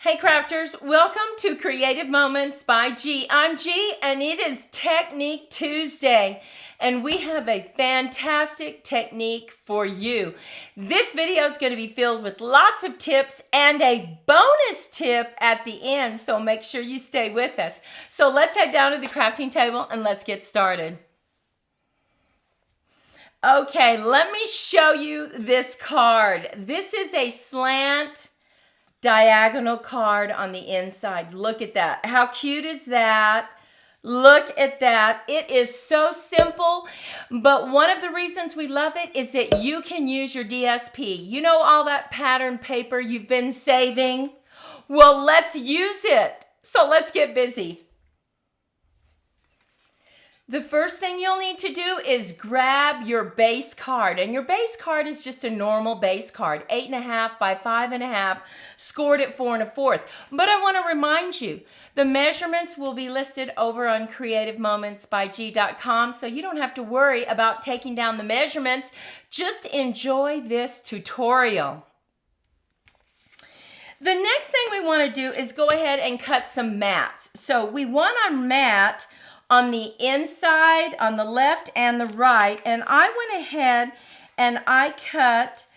Hey crafters, welcome to Creative Moments by G. I'm G and it is Technique Tuesday and we have a fantastic technique for you. This video is going to be filled with lots of tips and a bonus tip at the end, so make sure you stay with us. So let's head down to the crafting table and let's get started. Okay, let me show you this card. This is a slant diagonal card on the inside. Look at that. How cute is that? Look at that. It is so simple, but one of the reasons we love it is that you can use your DSP. You know all that pattern paper you've been saving? Well, let's use it. So let's get busy. The first thing you'll need to do is grab your base card, and your base card is just a normal base card, 8.5 by 5.5, scored at 4 1/4. But I want to remind you, the measurements will be listed over on creativemomentsbyg.com, so you don't have to worry about taking down the measurements. Just enjoy this tutorial. The next thing we want to do is go ahead and cut some mats. So we want our mat on the inside, on the left and the right, and I went ahead and I cut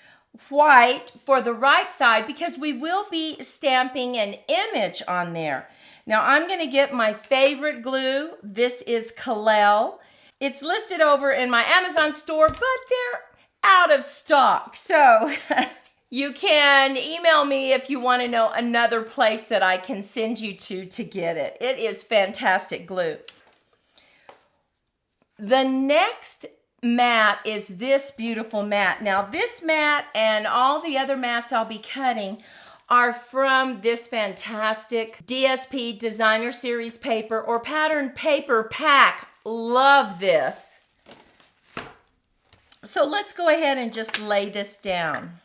white for the right side because we will be stamping an image on there. Now I'm going to get my favorite glue. This is Kalel. It's listed over in my Amazon store, but they're out of stock. So you can email me if you want to know another place that I can send you to get it. It is fantastic glue. The next mat is this beautiful mat. Now this mat and all the other mats I'll be cutting are from this fantastic DSP Designer Series paper or pattern paper pack. Love this. So let's go ahead and just lay this down.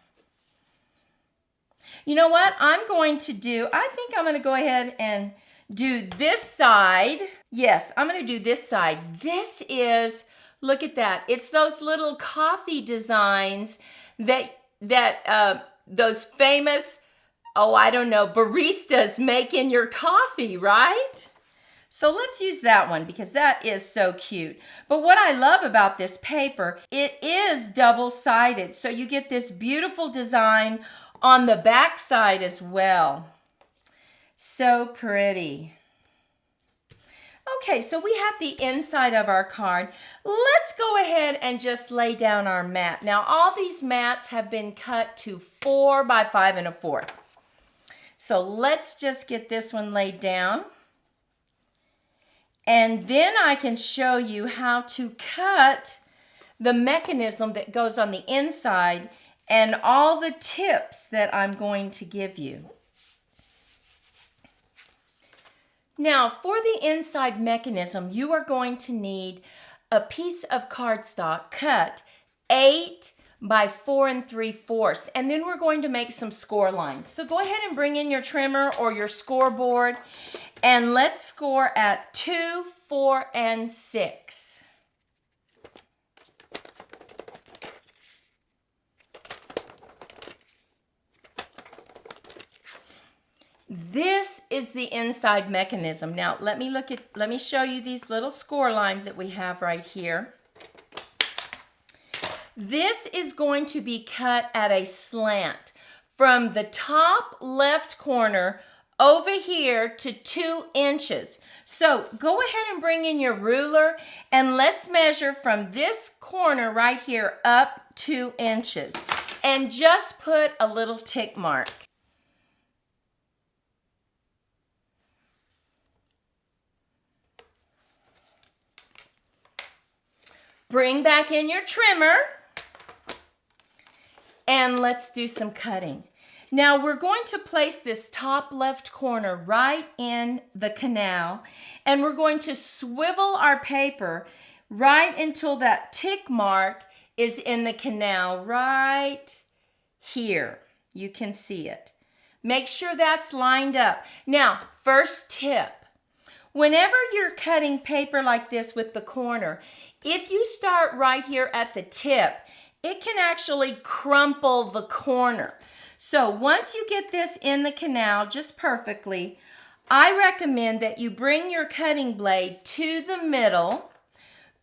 You know what I'm going to do? I think I'm going to go ahead and do this side. Yes, I'm going to do this side. This is, look at that. It's those little coffee designs that those famous, I don't know, baristas make in your coffee, right? So let's use that one because that is so cute. But what I love about this paper, it is double-sided. So you get this beautiful design on the back side as well. So pretty. Okay, so we have the inside of our card. Let's go ahead and just lay down our mat. Now, all these mats have been cut to 4 by 5 1/4. So let's just get this one laid down. And then I can show you how to cut the mechanism that goes on the inside and all the tips that I'm going to give you. Now, for the inside mechanism, you are going to need a piece of cardstock cut 8 by 4 3/4, and then we're going to make some score lines. So go ahead and bring in your trimmer or your scoreboard, and let's score at 2, 4, and 6. This is the inside mechanism. Now, let me show you these little score lines that we have right here. This is going to be cut at a slant from the top left corner over here to 2 inches. So go ahead and bring in your ruler and let's measure from this corner right here up 2 inches and just put a little tick mark. Bring back in your trimmer and let's do some cutting. Now we're going to place this top left corner right in the canal, and we're going to swivel our paper right until that tick mark is in the canal right here. You can see it. Make sure that's lined up. Now, first tip. Whenever you're cutting paper like this with the corner, if you start right here at the tip, it can actually crumple the corner. So once you get this in the canal just perfectly, I recommend that you bring your cutting blade to the middle.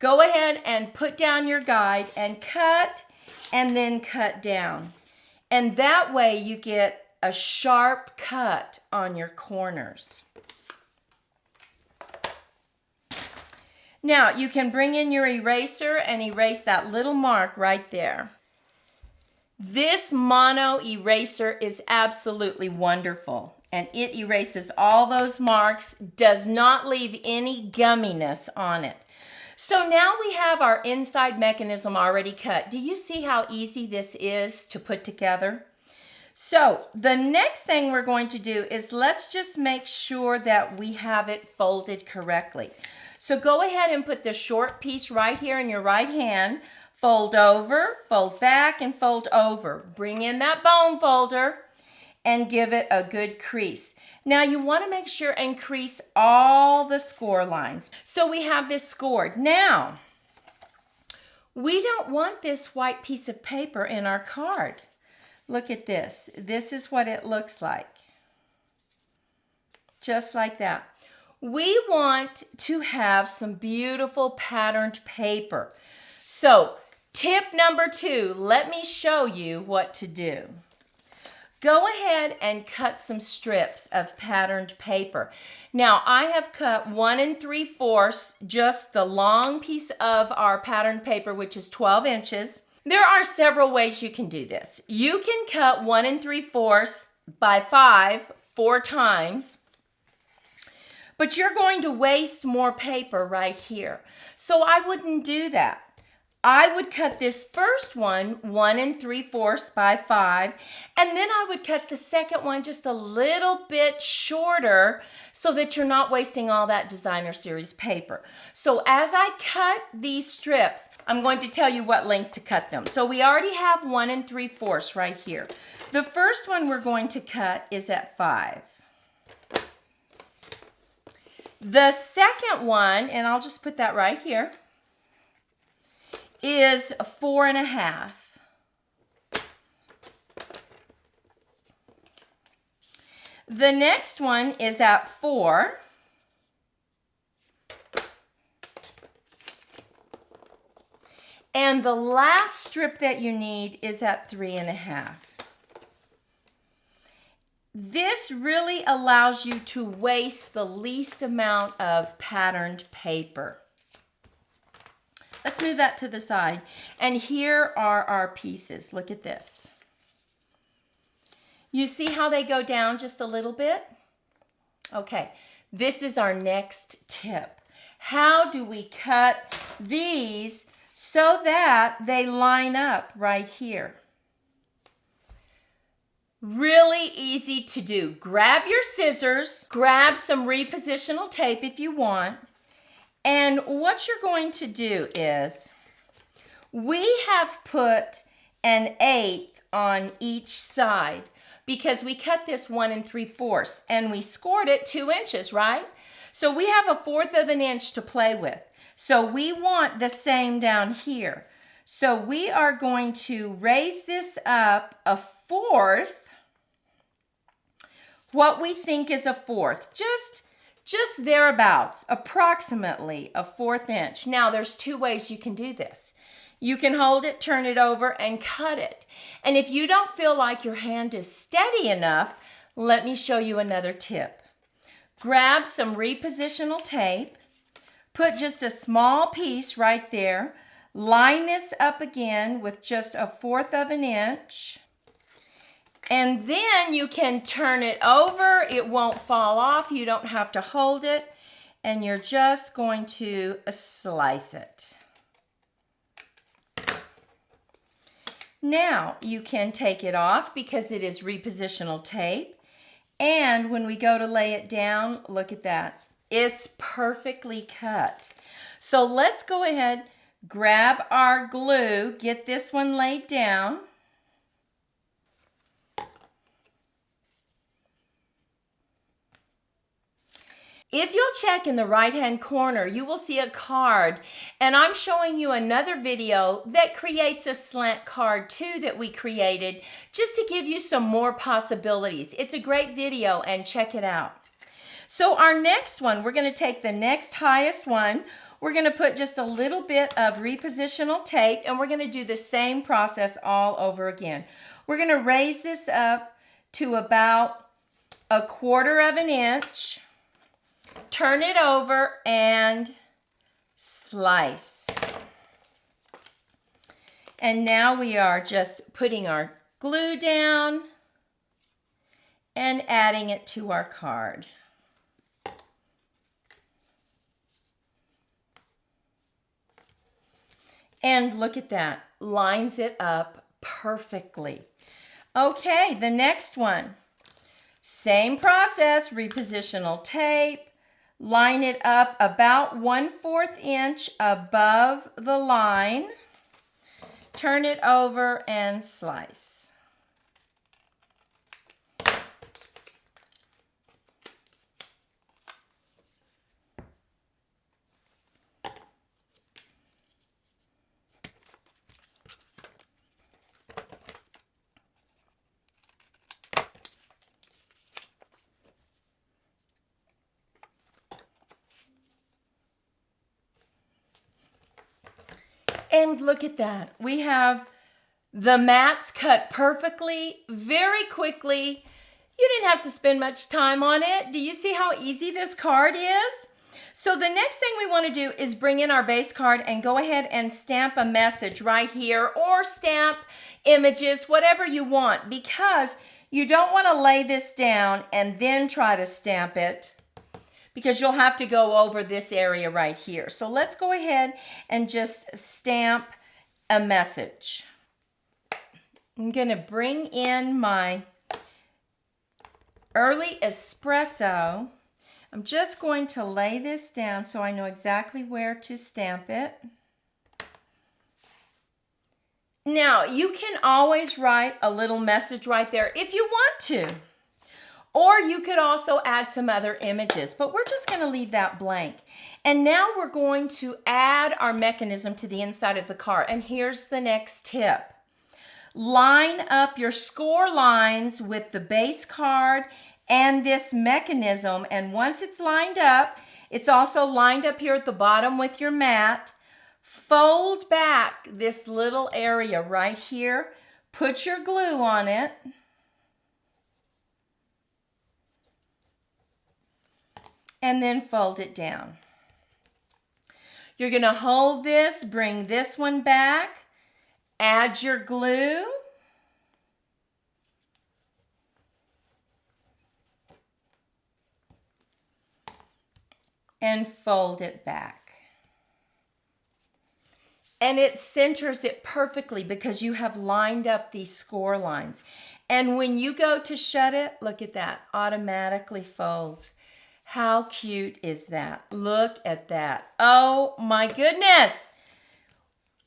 Go ahead and put down your guide and cut, and then cut down. And that way you get a sharp cut on your corners. Now you can bring in your eraser and erase that little mark right there. This mono eraser is absolutely wonderful, and it erases all those marks, does not leave any gumminess on it. So now we have our inside mechanism already cut. Do you see how easy this is to put together? So the next thing we're going to do is let's just make sure that we have it folded correctly. So go ahead and put the short piece right here in your right hand. Fold over, fold back, and fold over. Bring in that bone folder and give it a good crease. Now you want to make sure and crease all the score lines. So we have this scored. Now, we don't want this white piece of paper in our card. Look at this. This is what it looks like. Just like that. We want to have some beautiful patterned paper. So, tip number 2, let me show you what to do. Go ahead and cut some strips of patterned paper. Now, I have cut 1 3/4, just the long piece of our patterned paper, which is 12 inches. There are several ways you can do this. You can cut 1 3/4 by 5 4 times, but you're going to waste more paper right here. So I wouldn't do that. I would cut this first one 1 3/4 by 5, and then I would cut the second one just a little bit shorter so that you're not wasting all that designer series paper. So as I cut these strips, I'm going to tell you what length to cut them. So we already have 1 3/4 right here. The first one we're going to cut is at 5. The second one, and I'll just put that right here, is 4 1/2. The next one is at 4. And the last strip that you need is at 3 1/2. This really allows you to waste the least amount of patterned paper. Let's move that to the side. And here are our pieces. Look at this. You see how they go down just a little bit? Okay, this is our next tip. How do we cut these so that they line up right here? Really easy to do. Grab your scissors, grab some repositional tape if you want, and what you're going to do is, we have put an 1/8 on each side because we cut this 1 3/4 and we scored it 2 inches, right? So we have 1/4 of an inch to play with. So we want the same down here. So we are going to raise this up 1/4. What we think is 1/4, just thereabouts, approximately 1/4 inch. Now there's 2 ways you can do this. You can hold it, turn it over, and cut it. And if you don't feel like your hand is steady enough, let me show you another tip. Grab some repositional tape, put just a small piece right there, line this up again with just 1/4 of an inch, and then you can turn it over. It won't fall off. You don't have to hold it. And you're just going to slice it. Now you can take it off because it is repositional tape. And when we go to lay it down, look at that. It's perfectly cut. So let's go ahead, grab our glue, get this one laid down. If you'll check in the right-hand corner, you will see a card, and I'm showing you another video that creates a slant card too that we created just to give you some more possibilities. It's a great video, and check it out. So our next one, we're going to take the next highest one. We're going to put just a little bit of repositional tape, and we're going to do the same process all over again. We're going to raise this up to about 1/4 inch. Turn it over and slice. And now we are just putting our glue down and adding it to our card. And look at that, lines it up perfectly. Okay, the next one. Same process, repositional tape. Line it up about 1/4 inch above the line. Turn it over and slice. And look at that. We have the mats cut perfectly, very quickly. You didn't have to spend much time on it. Do you see how easy this card is? So the next thing we want to do is bring in our base card and go ahead and stamp a message right here, or stamp images, whatever you want, because you don't want to lay this down and then try to stamp it, because you'll have to go over this area right here. So let's go ahead and just stamp a message. I'm going to bring in my early espresso. I'm just going to lay this down so I know exactly where to stamp it. Now, you can always write a little message right there if you want to. Or you could also add some other images, but we're just going to leave that blank. And now we're going to add our mechanism to the inside of the card. And here's the next tip. Line up your score lines with the base card and this mechanism. And once it's lined up, it's also lined up here at the bottom with your mat. Fold back this little area right here. Put your glue on it. And then fold it down. You're going to hold this, bring this one back, add your glue, and fold it back. And it centers it perfectly because you have lined up these score lines. And when you go to shut it, look at that, automatically folds. How cute is that? Look at that. Oh my goodness.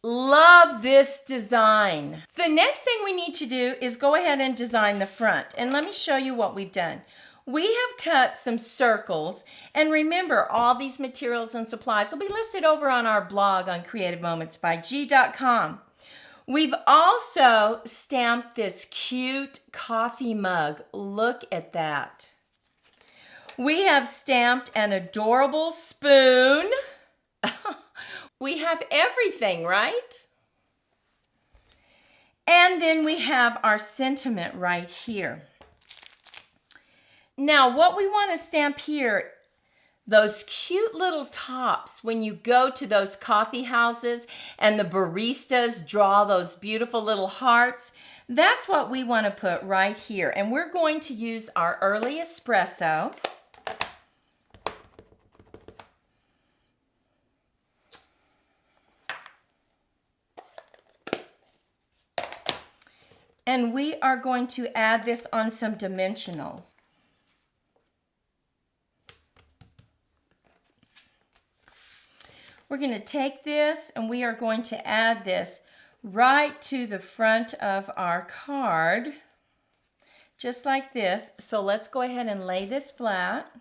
Love this design. The next thing we need to do is go ahead and design the front. And let me show you what we've done. We have cut some circles. And remember, all these materials and supplies will be listed over on our blog on creativemomentsbyg.com. We've also stamped this cute coffee mug. Look at that. We have stamped an adorable spoon. We have everything, right? And then we have our sentiment right here. Now, what we want to stamp here, those cute little tops when you go to those coffee houses and the baristas draw those beautiful little hearts, that's what we want to put right here. And we're going to use our early espresso. And we are going to add this on some dimensionals. We're going to take this and we are going to add this right to the front of our card, just like this. So let's go ahead and lay this flat.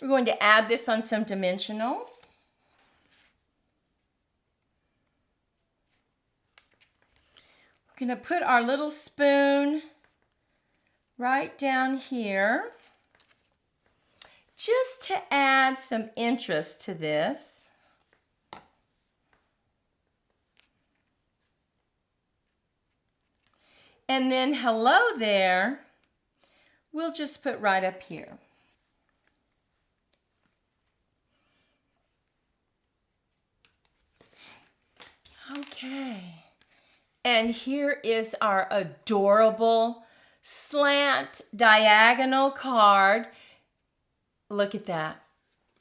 We're going to add this on some dimensionals. We're going to put our little spoon right down here just to add some interest to this. And then hello there, we'll just put right up here. Okay. And here is our adorable slant diagonal card. Look at that.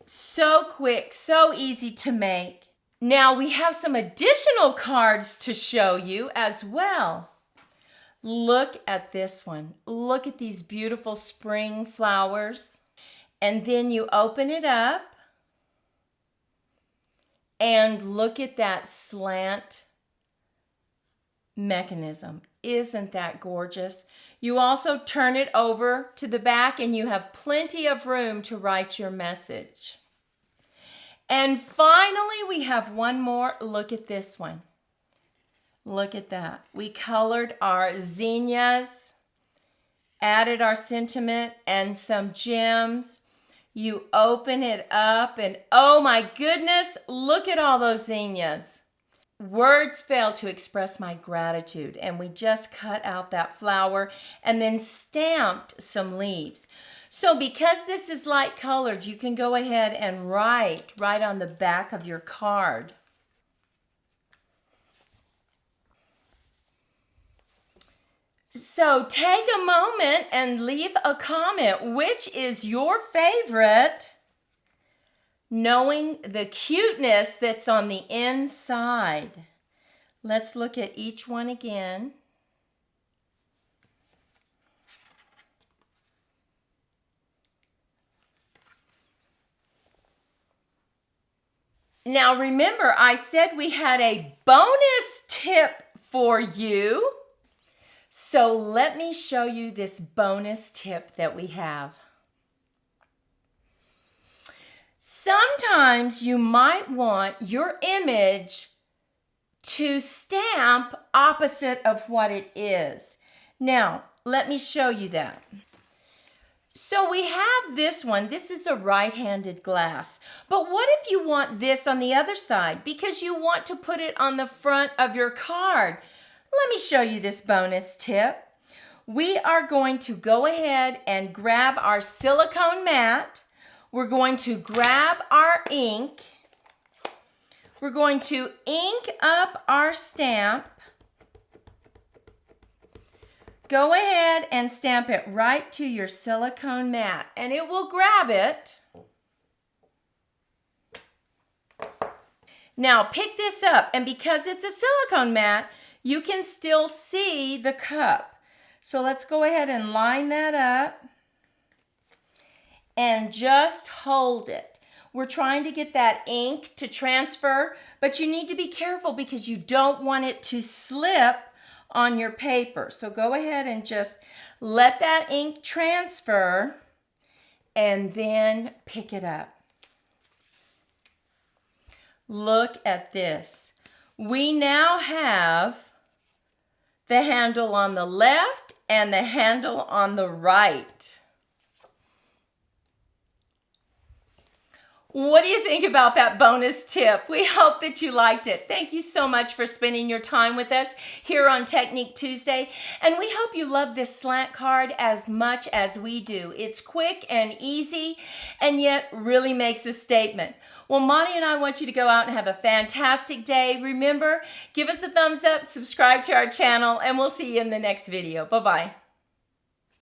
So quick, so easy to make. Now we have some additional cards to show you as well. Look at this one. Look at these beautiful spring flowers. And then you open it up. And look at that slant mechanism. Isn't that gorgeous? You also turn it over to the back and you have plenty of room to write your message. And finally, we have one more. Look at this one. Look at that. We colored our zinnias, added our sentiment and some gems. You open it up and oh my goodness, look at all those zinnias. Words fail to express my gratitude, and we just cut out that flower and then stamped some leaves. So because this is light colored, you can go ahead and write right on the back of your card. So take a moment and leave a comment. Which is your favorite? Knowing the cuteness that's on the inside. Let's look at each one again. Now remember, I said we had a bonus tip for you. So let me show you this bonus tip that we have. Sometimes you might want your image to stamp opposite of what it is. Now, let me show you that. So we have this one. This is a right-handed glass. But what if you want this on the other side because you want to put it on the front of your card? Let me show you this bonus tip. We are going to go ahead and grab our silicone mat. We're going to grab our ink. We're going to ink up our stamp. Go ahead and stamp it right to your silicone mat, and it will grab it. Now pick this up, and because it's a silicone mat, you can still see the cup. So let's go ahead and line that up. And just hold it. We're trying to get that ink to transfer, but you need to be careful because you don't want it to slip on your paper. So go ahead and just let that ink transfer and then pick it up. Look at this. We now have the handle on the left and the handle on the right. What do you think about that bonus tip? We hope that you liked it. Thank you so much for spending your time with us here on Technique Tuesday. And we hope you love this slant card as much as we do. It's quick and easy and yet really makes a statement. Well, Monty and I want you to go out and have a fantastic day. Remember, give us a thumbs up, subscribe to our channel, and we'll see you in the next video. Bye-bye.